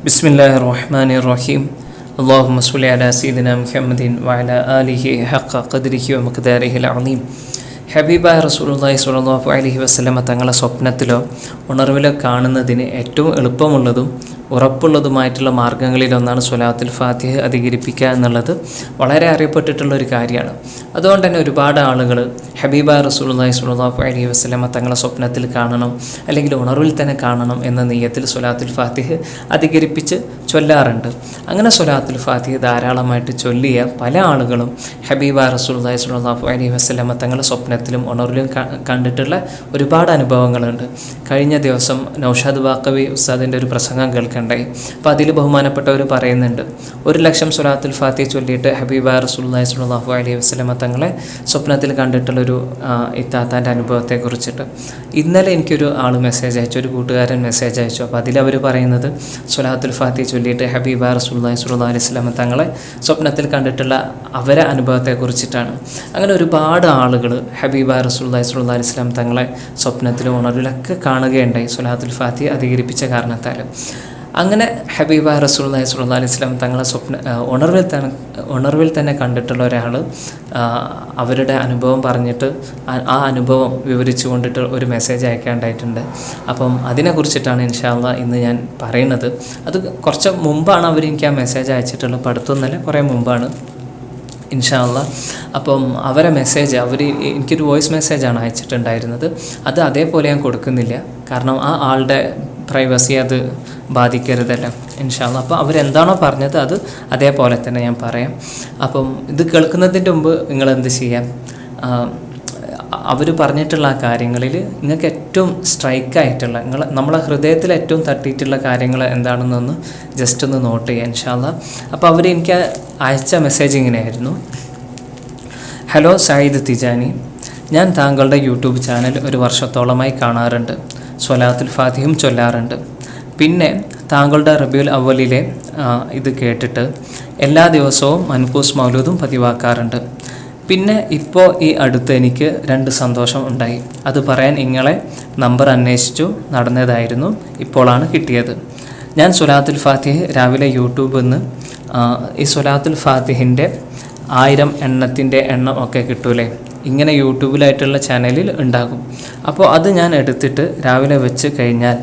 ബിസ്മില്ലാഹിർ റഹ്മാനിർ റഹീം. അല്ലാഹുമ്മ സ്വല്ലി അലാ സയ്യിദിനാ മുഹമ്മദിൻ വഅലാ ആലിഹി ഹഖ ഖദ്രിഹി വമിഖ്ദാരിഹിൽ അളീം. ഹബീബായ റസൂലുള്ളാഹി സ്വല്ലല്ലാഹു അലൈഹി വസല്ലമ തങ്ങളെ സ്വപ്നത്തിലോ ഉണർവിലോ കാണുന്നതിന് ഏറ്റവും എളുപ്പമുള്ളതും ഉറപ്പുള്ളതുമായിട്ടുള്ള മാർഗ്ഗങ്ങളിലൊന്നാണ് സ്വലാത്തുൽ ഫാത്തിഹ അധികരിപ്പിക്കുക എന്നുള്ളത് വളരെ അറിയപ്പെട്ടിട്ടുള്ള ഒരു കാര്യമാണ്. അതുകൊണ്ട് തന്നെ ഒരുപാട് ആളുകൾ ഹബീബായ റസൂലുള്ളാഹി സ്വല്ലല്ലാഹു അലൈഹി വസല്ലമ തങ്ങളെ സ്വപ്നത്തിൽ കാണണം അല്ലെങ്കിൽ ഉണർവിൽ തന്നെ കാണണം എന്ന നിയ്യത്തിൽ സ്വലാത്തുൽ ഫാത്തിഹ അധികരിപ്പിച്ച് ചൊല്ലാറുണ്ട്. അങ്ങനെ സ്വലാത്തുൽ ഫാത്തിഹ ധാരാളമായിട്ട് ചൊല്ലിയ പല ആളുകളും ഹബീബായ റസൂലുള്ളാഹി സ്വല്ലല്ലാഹു അലൈഹി വസല്ലമ തങ്ങളെ സ്വപ്നത്തിലും ഉണർവിലും കണ്ടിട്ടുള്ള ഒരുപാട് അനുഭവങ്ങളുണ്ട്. കഴിഞ്ഞ ദിവസം നൗഷാദ് ബാഖവി ഉസ്താദിൻ്റെ ഒരു പ്രസംഗം കേൾക്കുന്നുണ്ടായി. അപ്പോൾ അതിൽ ബഹുമാനപ്പെട്ടവർ പറയുന്നുണ്ട്, 1,00,000 സ്വലാത്തുൽ ഫാത്തിഹ ചൊല്ലിയിട്ട് ഹബീബായ റസൂലുള്ളാഹി സ്വല്ലല്ലാഹു അലൈഹി വസല്ലമ തങ്ങളെ സ്വപ്നത്തിൽ കണ്ടിട്ടുള്ളൊരു ഇത്താത്താൻ്റെ അനുഭവത്തെക്കുറിച്ചിട്ട്. ഇന്നലെ എനിക്കൊരു ആൾ മെസ്സേജ് അയച്ചു, ഒരു കൂട്ടുകാരൻ മെസ്സേജ് അയച്ചു. അപ്പോൾ അതിലവർ പറയുന്നത് സ്വലാത്തുൽ ഫാത്തിഹ ചൊല്ലിയിട്ട് ഹബീബായ റസൂലുള്ളാഹി സ്വല്ലല്ലാഹു അലൈഹി വസല്ലമ തങ്ങളെ സ്വപ്നത്തിൽ കണ്ടിട്ടുള്ള അവരെ അനുഭവത്തെക്കുറിച്ചിട്ടാണ്. അങ്ങനെ ഒരുപാട് ആളുകൾ ഹബീബായ റസൂലുള്ളാഹി സ്വല്ലല്ലാഹു അലൈഹി വസല്ലമ തങ്ങളെ സ്വപ്നത്തിലും ഉണർവിലൊക്കെ കാണുകയുണ്ടായി സ്വലാത്തുൽ ഫാത്തിഹ അധികരിപ്പിച്ച കാരണത്താൽ. അങ്ങനെ ഹബീബായ റസൂലുള്ളാഹി സ്വല്ലല്ലാഹു അലൈഹി വസല്ലം തങ്ങളെ ഉണർവിൽ തന്നെ കണ്ടിട്ടുള്ള ഒരാൾ അവരുടെ അനുഭവം പറഞ്ഞിട്ട് ആ അനുഭവം വിവരിച്ചു കൊണ്ടിട്ട് ഒരു മെസ്സേജ് അയക്കാണ്ടായിട്ടുണ്ട്. അപ്പം അതിനെക്കുറിച്ചിട്ടാണ് ഇൻഷാ അല്ലാഹ് ഇന്ന് ഞാൻ പറയുന്നത്. അത് കുറച്ച് മുമ്പാണ് എനിക്ക് ആ മെസ്സേജ് അയച്ചിട്ടുള്ളത്, പഠിത്തമൊന്നുമല്ല, കുറേ മുമ്പാണ് ഇൻഷാ അല്ലാഹ്. അപ്പം അവരെ മെസ്സേജ് എനിക്കൊരു വോയിസ് മെസ്സേജാണ് അയച്ചിട്ടുണ്ടായിരുന്നത്. അത് അതേപോലെ ഞാൻ കൊടുക്കുന്നില്ല, കാരണം ആ ആളുടെ പ്രൈവസി അത് ബാധിക്കരുതല്ലോ ഇൻഷാ അല്ലാഹ്. അപ്പോൾ അവരെന്താണോ പറഞ്ഞത് അത് അതേപോലെ തന്നെ ഞാൻ പറയാം. അപ്പം ഇത് കേൾക്കുന്നതിൻ്റെ മുമ്പ് നിങ്ങളെന്ത് ചെയ്യാം, അവർ പറഞ്ഞിട്ടുള്ള ആ കാര്യങ്ങളിൽ നിങ്ങൾക്ക് ഏറ്റവും സ്ട്രൈക്കായിട്ടുള്ള നമ്മളെ ഹൃദയത്തിൽ ഏറ്റവും തട്ടിയിട്ടുള്ള കാര്യങ്ങൾ എന്താണെന്നൊന്ന് ജസ്റ്റ് ഒന്ന് നോട്ട് ചെയ്യുക ഇൻഷാ അല്ലാഹ്. അപ്പോൾ അവർ എനിക്ക് അയച്ച മെസ്സേജ് ഇങ്ങനെയായിരുന്നു: ഹലോ സയ്യിദ് തിജാനി, ഞാൻ താങ്കളുടെ യൂട്യൂബ് ചാനൽ 1 വർഷത്തോളമായി കാണാറുണ്ട്, സ്വലാത്തുൽ ഫാത്തിഹയും ചൊല്ലാറുണ്ട്. പിന്നെ താങ്കളുടെ റബീഉൽ അവ്വലിലെ ഇത് കേട്ടിട്ട് എല്ലാ ദിവസവും മൻകൂസ് മൗലൂദും പതിവാക്കാറുണ്ട്. പിന്നെ ഇപ്പോൾ ഈ അടുത്ത് എനിക്ക് 2 സന്തോഷം ഉണ്ടായി. അത് പറയാൻ നിങ്ങളെ നമ്പർ അന്വേഷിച്ചു നടന്നതായിരുന്നു, ഇപ്പോഴാണ് കിട്ടിയത്. ഞാൻ സ്വലാത്തുൽ ഫാത്തിഹ രാവിലെ യൂട്യൂബിൽ നിന്ന് ഈ സ്വലാത്തുൽ ഫാത്തിഹിൻ്റെ 1000 എണ്ണത്തിൻ്റെ എണ്ണം ഒക്കെ കിട്ടൂലേ, ഇങ്ങനെ യൂട്യൂബിലായിട്ടുള്ള ചാനലിൽ ഉണ്ടാകും. അപ്പോൾ അത് ഞാൻ എടുത്തിട്ട് രാവിലെ വെച്ച് കഴിഞ്ഞാൽ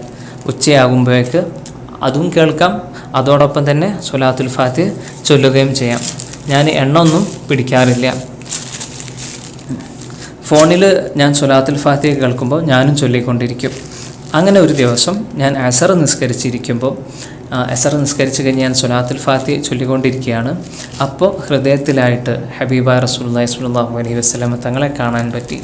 ഉച്ചയാകുമ്പോഴേക്ക് അതും കേൾക്കാം, അതോടൊപ്പം തന്നെ സ്വലാത്തുൽ ഫാത്തിഹ ചൊല്ലുകയും ചെയ്യാം. ഞാൻ എണ്ണൊന്നും പിടിക്കാറില്ല. ഫോണിൽ ഞാൻ സ്വലാത്തുൽ ഫാത്തിഹ കേൾക്കുമ്പോൾ ഞാനും ചൊല്ലിക്കൊണ്ടിരിക്കും. അങ്ങനെ ഒരു ദിവസം ഞാൻ അസർ നിസ്കരിച്ച് കഴിഞ്ഞ് ഞാൻ സ്വലാത്തുൽ ഫാത്തിഹ ചൊല്ലിക്കൊണ്ടിരിക്കുകയാണ്. അപ്പോൾ ഹൃദയത്തിലായിട്ട് ഹബീബായ റസൂലുള്ളാഹി സ്വല്ലല്ലാഹു അലൈഹി വസല്ലമ തങ്ങളെ കാണാൻ പറ്റി.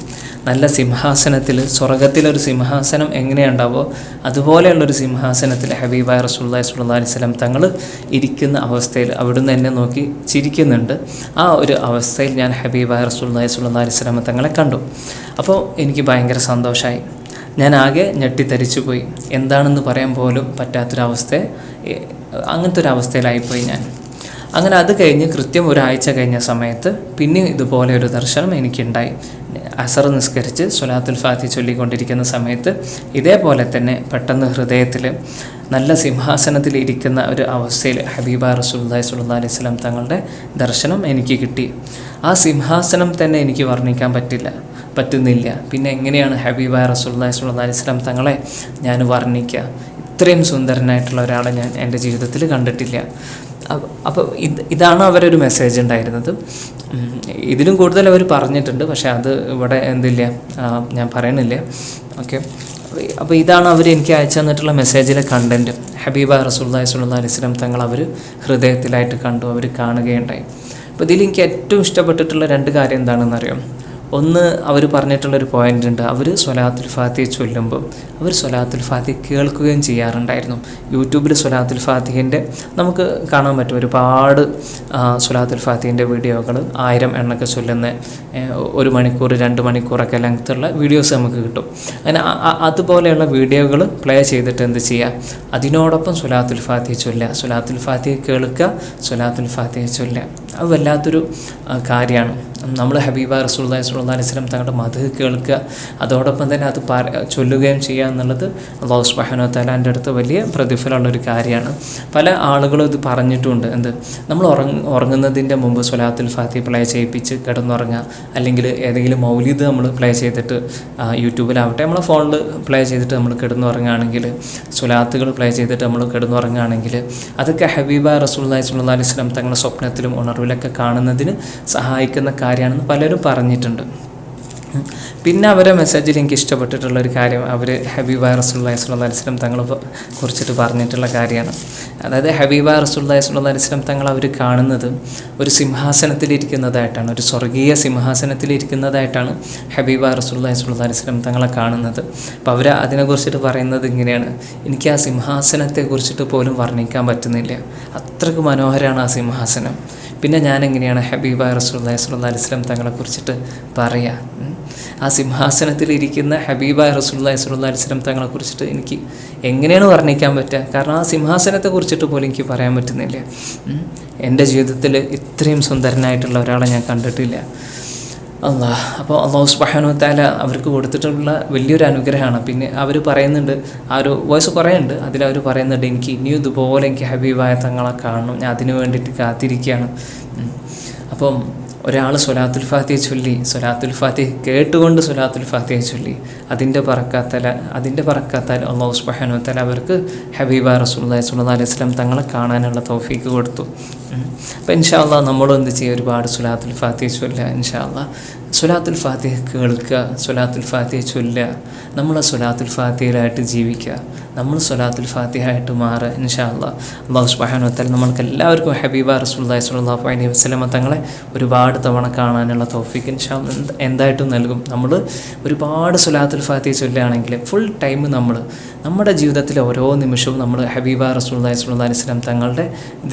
നല്ല സിംഹാസനത്തിൽ, സ്വർഗത്തിലൊരു സിംഹാസനം എങ്ങനെയുണ്ടാവോ അതുപോലെയുള്ളൊരു സിംഹാസനത്തിൽ ഹബീബായ റസൂലുള്ളാഹി സ്വല്ലല്ലാഹു അലൈഹി വസല്ലം തങ്ങൾ ഇരിക്കുന്ന അവസ്ഥയിൽ അവിടുന്ന് എന്നെ നോക്കി ചിരിക്കുന്നുണ്ട്. ആ ഒരു അവസ്ഥയിൽ ഞാൻ ഹബീബായ റസൂലുള്ളാഹി സ്വല്ലല്ലാഹു അലൈഹി വസല്ലം തങ്ങളെ കണ്ടു. അപ്പോൾ എനിക്ക് ഭയങ്കര സന്തോഷമായി. ഞാൻ ആകെ ഞെട്ടിത്തരിച്ചു പോയി. എന്താണെന്ന് പറയാൻ പോലും അങ്ങനത്തെ ഒരു അവസ്ഥയിലായിപ്പോയി ഞാൻ. അങ്ങനെ അത് കഴിഞ്ഞ് കൃത്യം 1 ആഴ്ച കഴിഞ്ഞ സമയത്ത് പിന്നെ ഇതുപോലെ ഒരു ദർശനം എനിക്കുണ്ടായി. അസർ നിസ്കരിച്ച് സ്വലാത്തുൽ ഫാത്തിഹ ചൊല്ലിക്കൊണ്ടിരിക്കുന്ന സമയത്ത് ഇതേപോലെ തന്നെ പെട്ടെന്ന് ഹൃദയത്തിൽ നല്ല സിംഹാസനത്തിൽ ഇരിക്കുന്ന ഒരു അവസ്ഥയിൽ ഹബീബായ റസൂലുള്ളാഹി സ്വല്ലല്ലാഹു അലൈഹി വസല്ലം തങ്ങളുടെ ദർശനം എനിക്ക് കിട്ടി. ആ സിംഹാസനം തന്നെ എനിക്ക് വർണ്ണിക്കാൻ പറ്റുന്നില്ല. പിന്നെ എങ്ങനെയാണ് ഹബീബായ റസൂലുള്ളാഹി സ്വല്ലല്ലാഹു അലൈഹി വസല്ലം തങ്ങളെ ഞാൻ വർണ്ണിക്കുക? ഇത്രയും സുന്ദരനായിട്ടുള്ള ഒരാളെ ഞാൻ എൻ്റെ ജീവിതത്തിൽ കണ്ടിട്ടില്ല. അപ്പോൾ ഇതാണ് അവരൊരു മെസ്സേജ് ഉണ്ടായിരുന്നത്. ഇതിലും കൂടുതൽ അവർ പറഞ്ഞിട്ടുണ്ട്, പക്ഷേ അത് ഇവിടെ ഞാൻ പറയണില്ല. ഓക്കെ, അപ്പോൾ ഇതാണ് അവർ എനിക്ക് അയച്ചു തന്നിട്ടുള്ള മെസ്സേജിലെ കണ്ടൻറ്റ്. ഹബീബായ റസൂലുള്ളാഹി സ്വല്ലല്ലാഹു അലൈഹി വസല്ലം തങ്ങൾ അവർ ഹൃദയത്തിലായിട്ട് കണ്ടു, അവർ കാണുകയുണ്ടായി. അപ്പോൾ ഇതിൽ എനിക്ക് ഏറ്റവും ഇഷ്ടപ്പെട്ടിട്ടുള്ള 2 കാര്യം എന്താണെന്നറിയാം. ഒന്ന്, അവർ പറഞ്ഞിട്ടുള്ളൊരു പോയിൻ്റ് ഉണ്ട്. അവർ സ്വലാത്തുൽ ഫാത്തിഹ ചൊല്ലുമ്പോൾ അവർ സ്വലാത്തുൽ ഫാത്തിഹ കേൾക്കുകയും ചെയ്യാറുണ്ടായിരുന്നു. യൂട്യൂബിൽ സ്വലാത്തുൽ ഫാത്തിഹിൻ്റെ നമുക്ക് കാണാൻ പറ്റും ഒരുപാട് സ്വലാത്തുൽ ഫാത്തിഹിൻ്റെ വീഡിയോകൾ 1000 എണ്ണൊക്കെ ചൊല്ലുന്ന 1 മണിക്കൂർ 2 മണിക്കൂറൊക്കെ ലെങ്ത്തുള്ള വീഡിയോസ് നമുക്ക് കിട്ടും. അങ്ങനെ അതുപോലെയുള്ള വീഡിയോകൾ പ്ലേ ചെയ്തിട്ട് എന്ത് ചെയ്യുക, അതിനോടൊപ്പം സ്വലാത്തുൽ ഫാത്തിഹ ചൊല്ലുക, സ്വലാത്തുൽ ഫാത്തിഹ കേൾക്കുക, സ്വലാത്തുൽ ഫാത്തിഹ ചൊല്ലുക. അത് വല്ലാത്തൊരു കാര്യമാണ്. നമ്മൾ ഹബീബ റസൂലുള്ളാഹി സ്വല്ലല്ലാഹു അലൈഹി വസല്ലം തങ്ങളുടെ മദ്ഹ് കേൾക്കുക, അതോടൊപ്പം തന്നെ അത് ചൊല്ലുകയും ചെയ്യുക എന്നുള്ളത് അല്ലാഹു സുബ്ഹാനഹു വ തആലാൻ്റെ അടുത്ത് വലിയ പ്രതിഫലമുള്ളൊരു കാര്യമാണ്. പല ആളുകളും ഇത് പറഞ്ഞിട്ടുമുണ്ട്. നമ്മൾ ഉറങ്ങുന്നതിൻ്റെ മുമ്പ് സ്വലാത്തുൽ ഫാത്തിഹ പ്ലേ ചെയ്യിപ്പിച്ച് കിടന്നുറങ്ങുക, അല്ലെങ്കിൽ ഏതെങ്കിലും മൗലിദ് നമ്മൾ പ്ലേ ചെയ്തിട്ട് യൂട്യൂബിലാവട്ടെ നമ്മളെ ഫോണിൽ പ്ലേ ചെയ്തിട്ട് നമ്മൾ കിടന്നുറങ്ങുകയാണെങ്കിൽ, സ്വലാത്തുകൾ പ്ലേ ചെയ്തിട്ട് നമ്മൾ കിടന്നുറങ്ങുകയാണെങ്കിൽ അതൊക്കെ ഹബീബ റസൂലുള്ളാഹി സ്വല്ലല്ലാഹു അലൈഹി വസല്ലം തങ്ങളുടെ സ്വപ്നത്തിലും ഉണർവിലൊക്കെ കാണുന്നതിന് സഹായിക്കുന്ന കാര്യമാണെന്ന് പലരും പറഞ്ഞിട്ടുണ്ട്. പിന്നെ അവരെ മെസ്സേജിൽ എനിക്ക് ഇഷ്ടപ്പെട്ടിട്ടുള്ളൊരു കാര്യം, അവർ ഹബീബ റസൂലുള്ളാഹി സ്വല്ലല്ലാഹു അലൈഹി വസല്ലം തങ്ങളെ കുറിച്ചിട്ട് പറഞ്ഞിട്ടുള്ള കാര്യമാണ്. അതായത് ഹബീബ റസൂലുള്ളാഹി സ്വല്ലല്ലാഹു അലൈഹി വസല്ലം തങ്ങൾ അവർ കാണുന്നത് ഒരു സിംഹാസനത്തിലിരിക്കുന്നതായിട്ടാണ്, ഒരു സ്വർഗീയ സിംഹാസനത്തിലിരിക്കുന്നതായിട്ടാണ് ഹബീബ റസൂലുള്ളാഹി സ്വല്ലല്ലാഹു അലൈഹി വസല്ലം തങ്ങളെ കാണുന്നത്. അപ്പോൾ അവർ അതിനെക്കുറിച്ചിട്ട് പറയുന്നത് ഇങ്ങനെയാണ്: എനിക്ക് ആ സിംഹാസനത്തെക്കുറിച്ചിട്ട് പോലും വർണ്ണിക്കാൻ പറ്റുന്നില്ല, അത്രയ്ക്ക് മനോഹരമാണ് ആ സിംഹാസനം. പിന്നെ ഞാൻ എങ്ങനെയാണ് ഹബീബ റസൂലുള്ളാഹി സ്വല്ലല്ലാഹു അലൈഹി വസല്ലം തങ്ങളെക്കുറിച്ചിട്ട് പറയുക? ആ സിംഹാസനത്തിലിരിക്കുന്ന ഹബീബ റസൂലുള്ളാഹി സ്വല്ലല്ലാഹു അലൈഹി വസല്ലം തങ്ങളെക്കുറിച്ചിട്ട് എനിക്ക് എങ്ങനെയാണ് വർണ്ണിക്കാൻ പറ്റുക? കാരണം ആ സിംഹാസനത്തെക്കുറിച്ചിട്ട് പോലും എനിക്ക് പറയാൻ പറ്റുന്നില്ല. എൻ്റെ ജീവിതത്തിൽ ഇത്രയും സുന്ദരനായിട്ടുള്ള ഒരാളെ ഞാൻ കണ്ടിട്ടില്ല. അപ്പോൾ അല്ലാഹു സുബ്ഹാനഹു വ തആല അവർക്ക് കൊടുത്തിട്ടുള്ള വലിയൊരു അനുഗ്രഹമാണ്. പിന്നെ അവർ പറയുന്നുണ്ട്, ആ ഒരു വോയിസ് കുറേ ഉണ്ട്, അതിലവർ പറയുന്നുണ്ട്, എനിക്ക് ഇനിയും ഇതുപോലെ എനിക്ക് ഹബീബായ തങ്ങളെ കാണണം, ഞാൻ അതിനു വേണ്ടിയിട്ട് കാത്തിരിക്കുകയാണ്. അപ്പം ഒരാൾ സ്വലാത്തുൽ ഫാത്തിഹ ചൊല്ലി, സ്വലാത്തുൽ ഫാത്തിഹ കേട്ടുകൊണ്ട് സ്വലാത്തുൽ ഫാത്തിഹ ചൊല്ലി, അതിൻ്റെ പറക്കത്താൽ അല്ലാഹു സുബ്ഹാനഹു വ തആല അവർക്ക് ഹബീബ റസൂലുള്ളാഹി സ്വല്ലല്ലാഹു അലൈഹി വസല്ലം തങ്ങളെ കാണാനുള്ള തൗഫീക്ക് കൊടുത്തു. അപ്പോൾ ഇൻഷാ അല്ലാഹ് നമ്മളും എന്ത് ചെയ്യുക? ഒരുപാട് സ്വലാത്തുൽ ഫാത്തിഹ ചൊല്ലുക. ഇൻഷാ അല്ലാഹ് സ്വലാത്തുൽ ഫാത്തിഹ കേൾക്കുക, സ്വലാത്തുൽ ഫാത്തിഹ ചൊല്ലുക, നമ്മൾ സ്വലാത്തുൽ ഫാത്തിഹയിലായിട്ട് ജീവിക്കുക, നമ്മൾ സ്വലാത്തുൽ ഫാത്തിഹ ആയിട്ട് മാറുക. ഇൻഷാ അല്ലാഹ് അല്ലാഹു സുബ്ഹാനഹു വ തആല നമ്മൾക്ക് എല്ലാവർക്കും ഹബീബ റസൂലുള്ളാഹി സ്വല്ലല്ലാഹു അലൈഹി വസല്ലം തങ്ങളെ ഒരുപാട് തവണ കാണാനുള്ള തൗഫീക്ക് ഇൻഷാ അല്ലാഹ് എന്തായിട്ടും നൽകും. നമ്മൾ ഒരുപാട് സ്വലാത്തുൽ ഫാത്തിഹ ചൊല്ലുകയാണെങ്കിൽ ഫുൾ ടൈം നമ്മുടെ ജീവിതത്തിലെ ഓരോ നിമിഷവും നമ്മൾ ഹബീബ റസൂലുള്ളാഹി സ്വല്ലല്ലാഹു അലൈഹി വസല്ലം തങ്ങളുടെ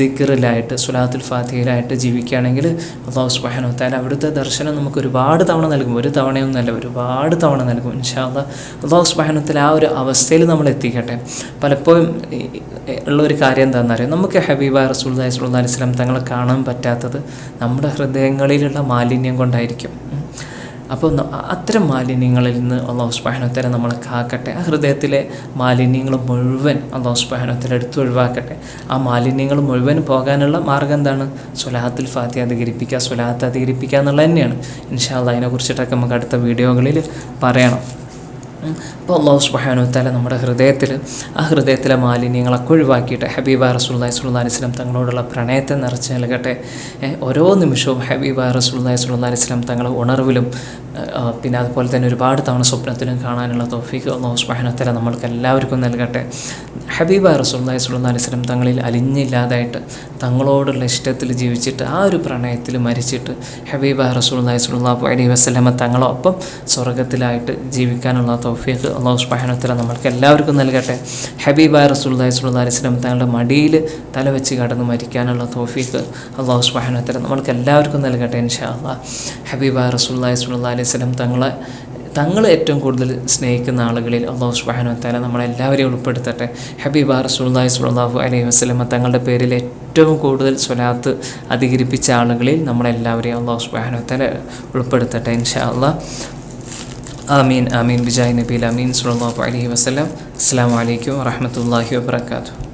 ദിക്റിലായിട്ട് സ്വലാത്തുൽ ഫാത്തിഹയിലായിട്ട് ജീവിക്കുകയാണെങ്കിൽ അല്ലാഹു സുബ്ഹാനഹു വ തആല അവിടുത്തെ ദർശനം നമുക്ക് ഒരുപാട് തവണ നൽകും. ഒരു തവണയൊന്നുമല്ല, ഒരുപാട് തവണ നൽകും. ഇൻഷാ അല്ലാഹ് അല്ലാഹു സുബ്ഹാനഹു വ തആല ആ ഒരു അവസ്ഥയിൽ നമ്മൾ എത്തിക്കട്ടെ. പലപ്പോഴും ഉള്ളൊരു കാര്യം എന്താണെന്ന് അറിയാം, നമുക്ക് ഹബീബ റസൂലുള്ളാഹി സ്വല്ലല്ലാഹു അലൈഹി വസല്ലം തങ്ങളെ കാണാൻ പറ്റാത്തത് നമ്മുടെ ഹൃദയങ്ങളിലുള്ള മാലിന്യം കൊണ്ടായിരിക്കും. അപ്പോൾ അത്തരം മാലിന്യങ്ങളിൽ നിന്ന് അല്ലാഹു സുബ്ഹാനഹു വ തആല നമ്മളെ കാക്കട്ടെ. ആ ഹൃദയത്തിലെ മാലിന്യങ്ങൾ മുഴുവൻ അല്ലാഹു സുബ്ഹാനഹു വ തആല എടുത്ത് ഒഴിവാക്കട്ടെ. ആ മാലിന്യങ്ങൾ മുഴുവൻ പോകാനുള്ള മാർഗ്ഗം എന്താണ്? സ്വലാത്തുൽ ഫാത്തിഹ അധികരിപ്പിക്കുക എന്നുള്ളത് തന്നെയാണ്. ഇൻഷാ അല്ലാഹ് അതിനെക്കുറിച്ചിട്ടൊക്കെ നമുക്ക് അടുത്ത വീഡിയോകളിൽ പറയണം. അപ്പോൾ അല്ലാഹു സുബ്ഹാനഹു വ തആല നമ്മുടെ ഹൃദയത്തിലെ മാലിന്യങ്ങളൊക്കെ ഒഴിവാക്കിയിട്ട് ഹബീബ റസൂലുള്ളാഹി സ്വല്ലല്ലാഹു അലൈഹി വസല്ലം തങ്ങളോടുള്ള പ്രണയത്തെ നിറച്ച് നൽകട്ടെ. ഓരോ നിമിഷവും ഹബീബ റസൂലുള്ളാഹി സ്വല്ലല്ലാഹു അലൈഹി വസല്ലം തങ്ങളെ ഉണർവിലും പിന്നെ അതുപോലെ തന്നെ ഒരുപാട് തവണ സ്വപ്നത്തിലും കാണാനുള്ള തൗഫീഖ് അല്ലാഹു സുബ്ഹാനഹു വ തആല നമ്മൾക്ക് എല്ലാവർക്കും നൽകട്ടെ. ഹബീബ റസൂലുള്ളാഹി സ്വല്ലല്ലാഹു അലൈഹി വസല്ലം തങ്ങളിൽ അലിഞ്ഞില്ലാതായിട്ട് തങ്ങളോടുള്ള ഇഷ്ടത്തിൽ ജീവിച്ചിട്ട് ആ ഒരു പ്രണയത്തിൽ മരിച്ചിട്ട് ഹബീബ റസൂലുള്ളാഹി സ്വല്ലല്ലാഹു അലൈഹി വസല്ലം തങ്ങളൊപ്പം സ്വർഗ്ഗത്തിലായിട്ട് ജീവിക്കാനുള്ള തൗഫീഖ് അല്ലാഹു സുബ്ഹാനഹു വ തആല നമ്മൾക്ക് എല്ലാവർക്കും നൽകട്ടെ. ഹബീബ റസൂലുള്ളാഹി സ്വല്ലല്ലാഹു അലൈഹി വസല്ലം തങ്ങളുടെ മടിയിൽ തലവെച്ച് കടന്ന് മരിക്കാനുള്ള തൗഫീഖ് അല്ലാഹു സുബ്ഹാനഹു വ തആല നമ്മൾക്ക് എല്ലാവർക്കും നൽകട്ടെ. ഇൻഷാ അല്ലാഹ് ഹബീബ റസൂലുള്ളാഹി സ്വല്ലല്ലാഹു അലൈഹി വസല്ലം തങ്ങൾ ഏറ്റവും കൂടുതൽ സ്നേഹിക്കുന്ന ആളുകളിൽ അല്ലാഹു സുബ്ഹാനഹു വ തആല നമ്മളെല്ലാവരെയും ഉൾപ്പെടുത്തട്ടെ. ഹബീബ റസൂലുള്ളാഹി സ്വല്ലല്ലാഹു അലൈഹി വസല്ലം തങ്ങളുടെ പേരിൽ ഏറ്റവും കൂടുതൽ സ്വലാത്ത് അധികരിപ്പിച്ച ആളുകളിൽ നമ്മളെല്ലാവരെയും അല്ലാഹു സുബ്ഹാനഹു വ തആല ഉൾപ്പെടുത്തട്ടെ. ഇൻഷാ അല്ലാഹ്. ആമീൻ ആമീൻ ബിജാഹി നബിയിൽ അമീൻ സ്വല്ലല്ലാഹു അലൈഹി വസല്ലം. അസ്സലാമു അലൈക്കും വറഹ്മത്തുള്ളാഹി വബറകാതുഹു.